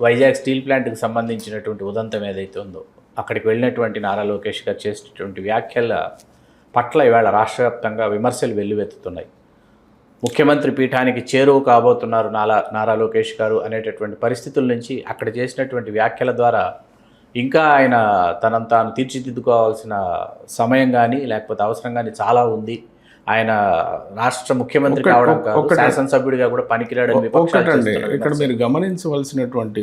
Vizag steel ప్లాంట్కి సంబంధించినటువంటి ఉదంతం ఏదైతే ఉందో అక్కడికి వెళ్ళినటువంటి నారా లోకేష్ గారు చేసినటువంటి వ్యాఖ్యల పట్ల ఇవాళ రాష్ట్ర వ్యాప్తంగా విమర్శలు వెల్లువెత్తుతున్నాయి. ముఖ్యమంత్రి పీఠానికి చేరువ కాబోతున్నారు నారా లోకేష్ గారు అనేటటువంటి పరిస్థితుల నుంచి అక్కడ చేసినటువంటి వ్యాఖ్యల ద్వారా ఇంకా ఆయన తనను తాను తీర్చిదిద్దుకోవాల్సిన సమయం కానీ లేకపోతే అవసరం కానీ చాలా ఉంది. ఆయన రాష్ట్ర ముఖ్యమంత్రి కావడం కాదు, శాసనసభ్యుడిగా కూడా పనికిరాడని ఇక్కడ మీరు గమనించవలసినటువంటి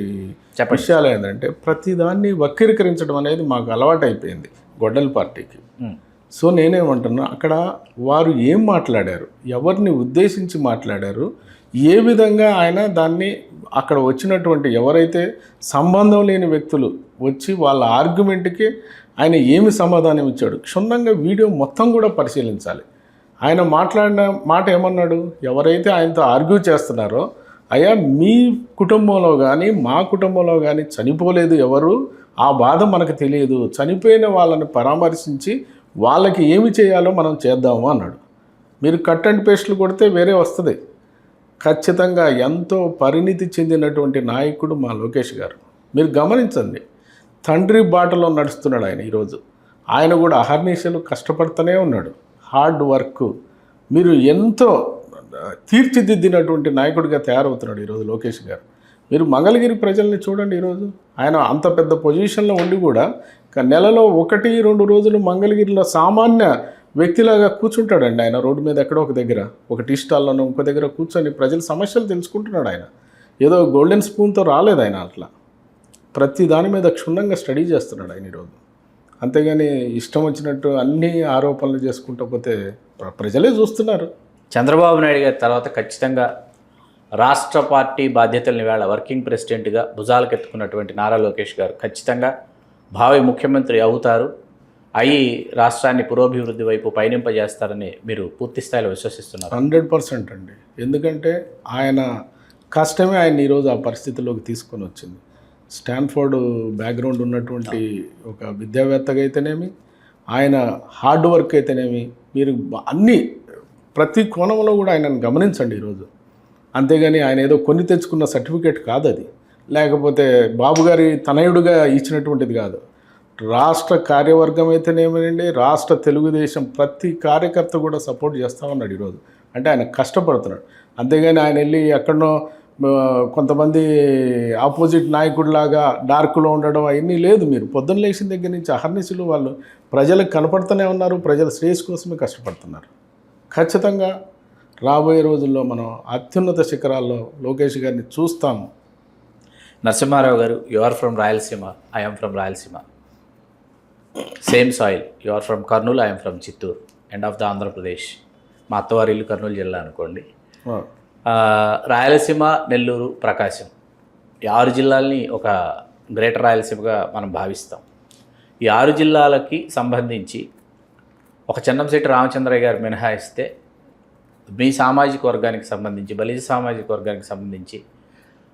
విషయాలు ఏంటంటే ప్రతిదాన్ని వక్రీకరించడం అనేది మాకు అలవాటు అయిపోయింది గొడ్డలి పార్టీకి. సో నేనేమంటున్నా, అక్కడ వారు ఏం మాట్లాడారు, ఎవరిని ఉద్దేశించి మాట్లాడారు, ఏ విధంగా ఆయన దాన్ని అక్కడ వచ్చినటువంటి ఎవరైతే సంబంధం లేని వ్యక్తులు వచ్చి వాళ్ళ ఆర్గ్యుమెంట్కి ఆయన ఏమి సమాధానం ఇచ్చాడు క్షుణ్ణంగా వీడియో మొత్తం కూడా పరిశీలించాలి. ఆయన మాట్లాడిన మాట ఏమన్నాడు, ఎవరైతే ఆయనతో ఆర్గ్యూ చేస్తున్నారో అయ్యా మీ కుటుంబంలో కానీ మా కుటుంబంలో కానీ చనిపోలేదు ఎవరు, ఆ బాధ మనకు తెలియదు, చనిపోయిన వాళ్ళని పరామర్శించి వాళ్ళకి ఏమి చేయాలో మనం చేద్దాము అన్నాడు. మీరు కట్ అండ్ పేస్ట్లు కొడితే వేరే వస్తుంది. ఖచ్చితంగా ఎంతో పరిణితి చెందినటువంటి నాయకుడు మా లోకేష్ గారు. మీరు గమనించండి, తండ్రి బాటలో నడుస్తున్నాడు ఆయన. ఈరోజు ఆయన కూడా అహర్నిశలు కష్టపడుతూనే ఉన్నాడు, హార్డ్ వర్క్. మీరు ఎంతో తీర్చిదిద్దినటువంటి నాయకుడిగా తయారవుతున్నాడు ఈరోజు లోకేష్ గారు. మీరు మంగళగిరి ప్రజల్ని చూడండి. ఈరోజు ఆయన అంత పెద్ద పొజిషన్లో ఉండి కూడా నెలలో 1-2 రోజులు మంగళగిరిలో సామాన్య వ్యక్తిలాగా కూర్చుంటాడండి ఆయన. రోడ్డు మీద ఎక్కడో ఒక దగ్గర, ఒక టీ స్టాల్లోనో ఇంకో దగ్గర కూర్చొని ప్రజల సమస్యలు తెలుసుకుంటున్నాడు ఆయన. ఏదో గోల్డెన్ స్పూన్తో రాలేదు ఆయన. అట్లా ప్రతి దాని మీద క్షుణ్ణంగా స్టడీ చేస్తున్నాడు ఆయన ఈరోజు. అంతేగాని ఇష్టం వచ్చినట్టు అన్ని ఆరోపణలు చేసుకుంటూ పోతే ప్రజలే చూస్తున్నారు. చంద్రబాబు నాయుడు గారి తర్వాత ఖచ్చితంగా రాష్ట్ర పార్టీ బాధ్యతలను వేళ వర్కింగ్ ప్రెసిడెంట్గా భుజాలకెత్తుకున్నటువంటి నారా లోకేష్ గారు ఖచ్చితంగా భావి ముఖ్యమంత్రి అవుతారు, అయి రాష్ట్రాన్ని పురోభివృద్ధి వైపు పయనింపజేస్తారని మీరు పూర్తి స్థాయిలో విశ్వసిస్తున్నారు? 100% అండి. ఎందుకంటే ఆయన కష్టమే ఆయన ఈరోజు ఆ పరిస్థితిలోకి తీసుకొని వచ్చింది. స్టాన్ఫోర్డ్ బ్యాక్గ్రౌండ్ ఉన్నటువంటి ఒక విద్యావేత్తగా అయితేనేమి, ఆయన హార్డ్ వర్క్ అయితేనేమి, మీరు అన్నీ ప్రతి కోణంలో కూడా ఆయనను గమనించండి ఈరోజు. అంతేగాని ఆయన ఏదో కొని తెచ్చుకున్న సర్టిఫికేట్ కాదు అది, లేకపోతే బాబు గారి తనయుడుగా ఇచ్చినటువంటిది కాదు. రాష్ట్ర కార్యవర్గం అయితేనేమనండి, రాష్ట్ర తెలుగుదేశం ప్రతి కార్యకర్త కూడా సపోర్ట్ చేస్తూ ఉన్నాడు ఈరోజు. అంటే ఆయన కష్టపడుతున్నాడు. అంతేగాని ఆయన వెళ్ళి ఎక్కడనో కొంతమంది ఆపోజిట్ నాయకుడిలాగా డార్క్లో ఉండడం అవన్నీ లేదు. మీరు పొద్దున్న లేచిన దగ్గర నుంచి అహర్నిశలు వాళ్ళు ప్రజలకు కనపడుతూనే ఉన్నారు, ప్రజల శ్రేయస్ కోసమే కష్టపడుతున్నారు. ఖచ్చితంగా రాబోయే రోజుల్లో మనం అత్యున్నత శిఖరాల్లో లోకేష్ గారిని చూస్తాము. నరసింహారావు గారు, you are from Rayalaseema, I am from Rayalaseema, same soil. You are from Kurnool, I am from Chittoor, end of the Andhra Pradesh. మా అత్తవారి ఇల్లు కర్నూలు జిల్లా అనుకోండి. రాయలసీమ, నెల్లూరు, ప్రకాశం ఈ 6 జిల్లాలని ఒక గ్రేటర్ రాయలసీమగా మనం భావిస్తాం. ఈ 6 జిల్లాలకి సంబంధించి ఒక చెన్నంశెట్టి రామచంద్రయ్య గారు మినహాయిస్తే మీ సామాజిక వర్గానికి సంబంధించి, బలిజ సామాజిక వర్గానికి సంబంధించి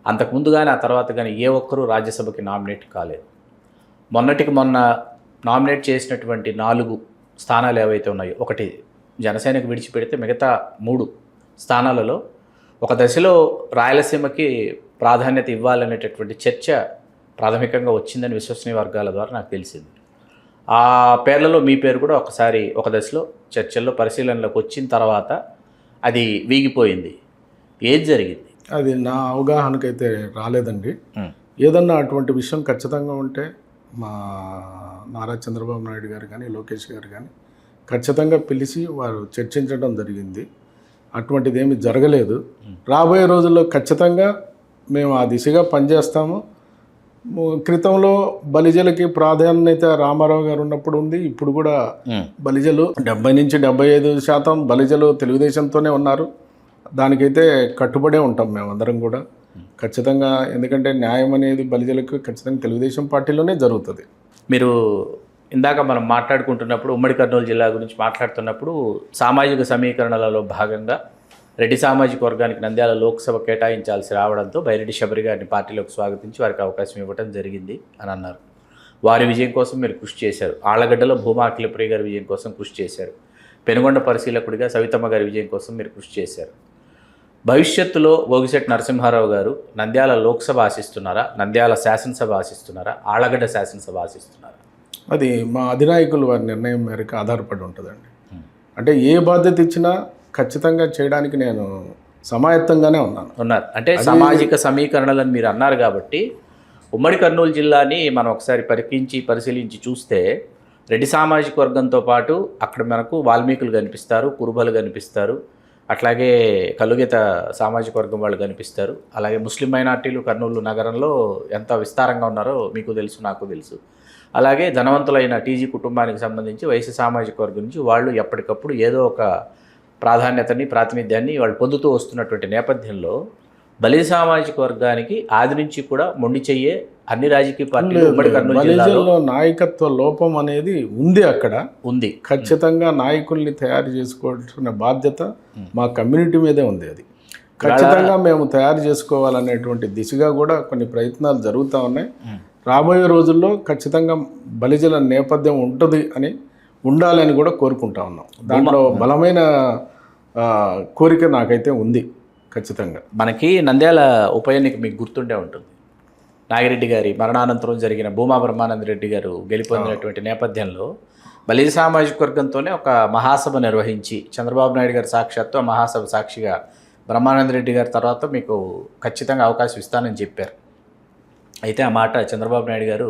అంతకుముందు కానీ ఆ తర్వాత కానీ ఏ ఒక్కరూ రాజ్యసభకి నామినేట్ కాలేదు. మొన్నటికి మొన్న నామినేట్ చేసినటువంటి 4 స్థానాలు ఏవైతే ఉన్నాయో, ఒకటి జనసేనకు విడిచిపెడితే మిగతా 3 స్థానాలలో ఒక దశలో రాయలసీమకి ప్రాధాన్యత ఇవ్వాలనేటటువంటి చర్చ ప్రాథమికంగా వచ్చిందని విశ్వసనీయ వర్గాల ద్వారా నాకు తెలిసింది. ఆ పేర్లలో మీ పేరు కూడా ఒకసారి ఒక దశలో చర్చల్లో పరిశీలనలోకి వచ్చిన తర్వాత అది వీగిపోయింది. ఏది జరిగింది? అది నా అవగాహనకైతే రాలేదండి. ఏదన్నా అటువంటి విషయం ఖచ్చితంగా ఉంటే మా నారా చంద్రబాబు నాయుడు గారు కానీ లోకేష్ గారు కానీ ఖచ్చితంగా పిలిచి వారు చర్చించడం జరిగింది. అటువంటిది ఏమి జరగలేదు. రాబోయే రోజుల్లో ఖచ్చితంగా మేము ఆ దిశగా పనిచేస్తాము. క్రితంలో బలిజలకి ప్రాధాన్యత రామారావు గారు ఉన్నప్పుడు ఉంది. ఇప్పుడు కూడా బలిజలు 70-75% బలిజలు తెలుగుదేశంతోనే ఉన్నారు. దానికైతే కట్టుబడే ఉంటాం మేమందరం కూడా ఖచ్చితంగా. ఎందుకంటే న్యాయం అనేది బలిజలకు ఖచ్చితంగా తెలుగుదేశం పార్టీలోనే జరుగుతుంది. మీరు ఇందాక మనం మాట్లాడుకుంటున్నప్పుడు ఉమ్మడి కర్నూలు జిల్లా గురించి మాట్లాడుతున్నప్పుడు సామాజిక సమీకరణలలో భాగంగా రెడ్డి సామాజిక వర్గానికి నంద్యాల లోక్సభ కేటాయించాల్సి రావడంతో బైరెడ్డి శబరి గారిని పార్టీలోకి స్వాగతించి వారికి అవకాశం ఇవ్వడం జరిగింది అని అన్నారు. వారి విజయం కోసం మీరు కృషి చేశారు. ఆళ్లగడ్డలో భూమా అఖిలప్రియ గారి విజయం కోసం కృషి చేశారు. పెనుగొండ పరిశీలకుడిగా సవితమ్మ గారి విజయం కోసం మీరు కృషి చేశారు. భవిష్యత్తులో గోగిశెట్టి నరసింహారావు గారు నంద్యాల లోక్సభ ఆశిస్తున్నారా, నంద్యాల శాసనసభ ఆశిస్తున్నారా, ఆళ్లగడ్డ శాసనసభ ఆశిస్తున్నారా? అది మా అధినాయకులు వారి నిర్ణయం మేరకు ఆధారపడి ఉంటుందండి. అంటే ఏ బాధ్యత ఇచ్చినా ఖచ్చితంగా చేయడానికి నేను సమాయత్తంగానే ఉన్నారు. అంటే సామాజిక సమీకరణలను మీరు అన్నారు కాబట్టి ఉమ్మడి కర్నూలు జిల్లాని మనం ఒకసారి పరిశీలించి చూస్తే రెడ్డి సామాజిక వర్గంతో పాటు అక్కడ మనకు వాల్మీకులు కనిపిస్తారు, కురుబలు కనిపిస్తారు, అట్లాగే కలుగిత సామాజిక వర్గం వాళ్ళు కనిపిస్తారు. అలాగే ముస్లిం మైనార్టీలు కర్నూలు నగరంలో ఎంత విస్తారంగా ఉన్నారో మీకు తెలుసు, నాకు తెలుసు. అలాగే ధనవంతులైన టీజీ కుటుంబానికి సంబంధించి వైశ్య సామాజిక వర్గం నుంచి వాళ్ళు ఎప్పటికప్పుడు ఏదో ఒక ప్రాతినిధ్యాన్ని వాళ్ళు పొందుతూ వస్తున్నటువంటి నేపథ్యంలో బలిజ సామాజిక వర్గానికి ఆది నుంచి కూడా మొండి చెయ్యే అన్ని రాజకీయ పార్టీలు ఉమ్మడి కర్నూలు జిల్లాలో నాయకత్వ లోపం అనేది ఉంది. అక్కడ ఉంది. ఖచ్చితంగా నాయకుల్ని తయారు చేసుకోవాల్సిన బాధ్యత మా కమ్యూనిటీ మీదే ఉంది. అది ఖచ్చితంగా మేము తయారు చేసుకోవాలనేటువంటి దిశగా కూడా కొన్ని ప్రయత్నాలు జరుగుతూ ఉన్నాయి. రాబోయే రోజుల్లో ఖచ్చితంగా బలిజల నేపథ్యం ఉండాలని కూడా కోరుకుంటా ఉన్నాం. దాంట్లో బలమైన కోరిక నాకైతే ఉంది. ఖచ్చితంగా మనకి నంద్యాల ఉప ఎన్నిక మీకు గుర్తుండే ఉంటుంది. నాగిరెడ్డి గారి మరణానంతరం జరిగిన భూమా బ్రహ్మానందరెడ్డి గారు గెలుపొందినటువంటి నేపథ్యంలో బలిజ సామాజిక వర్గంతోనే ఒక మహాసభ నిర్వహించి చంద్రబాబు నాయుడు గారి సాక్షాత్తు ఆ మహాసభ సాక్షిగా బ్రహ్మానందరెడ్డి గారి తర్వాత మీకు ఖచ్చితంగా అవకాశం ఇస్తానని చెప్పారు. అయితే ఆ మాట చంద్రబాబు నాయుడు గారు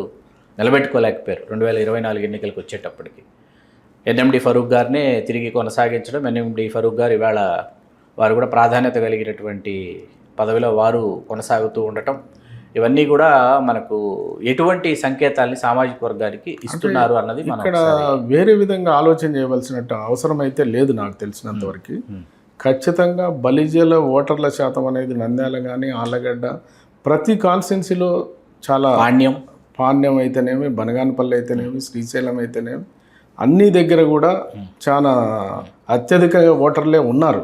నిలబెట్టుకోలేకపోయారు. 2024 ఎన్నికలకు వచ్చేటప్పటికి ఎన్ఎండి ఫరూక్ గారినే తిరిగి కొనసాగించడం, ఎన్ఎండి ఫరూక్ గారు ఇవాళ వారు కూడా ప్రాధాన్యత కలిగినటువంటి పదవిలో వారు కొనసాగుతూ ఉండటం, ఇవన్నీ కూడా మనకు ఎటువంటి సంకేతాల్ని సామాజిక వర్గానికి ఇస్తున్నారు అన్నది ఇక్కడ వేరే విధంగా ఆలోచన చేయవలసినట్టు అవసరం అయితే లేదు. నాకు తెలిసినంతవరకు ఖచ్చితంగా బలిజల ఓటర్ల శాతం అనేది నంద్యాల కానీ ఆళ్లగడ్డ ప్రతి కాన్స్టిట్యున్సీలో చాలా పాణ్యం అయితేనేమి, బనగానపల్లి అయితేనేమి, శ్రీశైలం అయితేనేమి అన్ని దగ్గర కూడా చాలా అత్యధిక ఓటర్లే ఉన్నారు.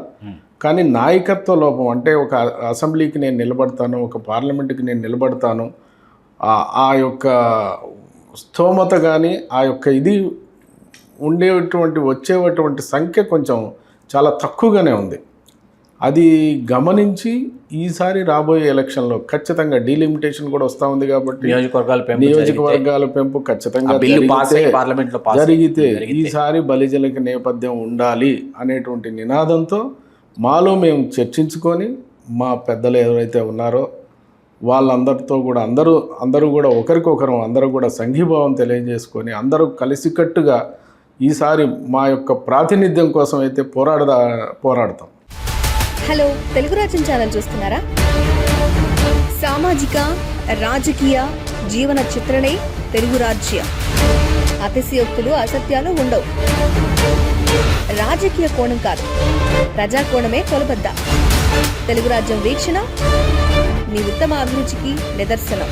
కానీ నాయకత్వ లోపం, అంటే ఒక అసెంబ్లీకి నేను నిలబడతాను, ఒక పార్లమెంటుకి నేను నిలబడతాను, ఆ యొక్క స్తోమత కానీ ఆ యొక్క ఇది వచ్చేటువంటి సంఖ్య కొంచెం చాలా తక్కువగానే ఉంది. అది గమనించి ఈసారి రాబోయే ఎలక్షన్లో ఖచ్చితంగా డీలిమిటేషన్ కూడా వస్తూ ఉంది కాబట్టి నియోజకవర్గాల పెంపు ఖచ్చితంగా జరిగితే ఈసారి బలిజలకి నేపథ్యం ఉండాలి అనేటువంటి నినాదంతో మాలో మేము చర్చించుకొని మా పెద్దలు ఎవరైతే ఉన్నారో వాళ్ళందరితో కూడా అందరూ కూడా ఒకరికొకరు అందరూ కూడా సంఘీభావం తెలియజేసుకొని అందరూ కలిసికట్టుగా ఈసారి మా యొక్క ప్రాతినిధ్యం కోసం అయితే పోరాడతాం. హలో, తెలుగు రాజ్యం ఛానల్ చూస్తున్నారా? సామాజిక రాజకీయ జీవన చిత్రణే తెలుగు రాజ్యం. అతిశయోక్తులు అసత్యాలు ఉండవు. రాజకీయ కోణం కాదు, ప్రజా కోణమే కొలబద్ద. తెలుగు రాజ్యం వీక్షణ నీ ఉత్తమ అభిరుచికి నిదర్శనం.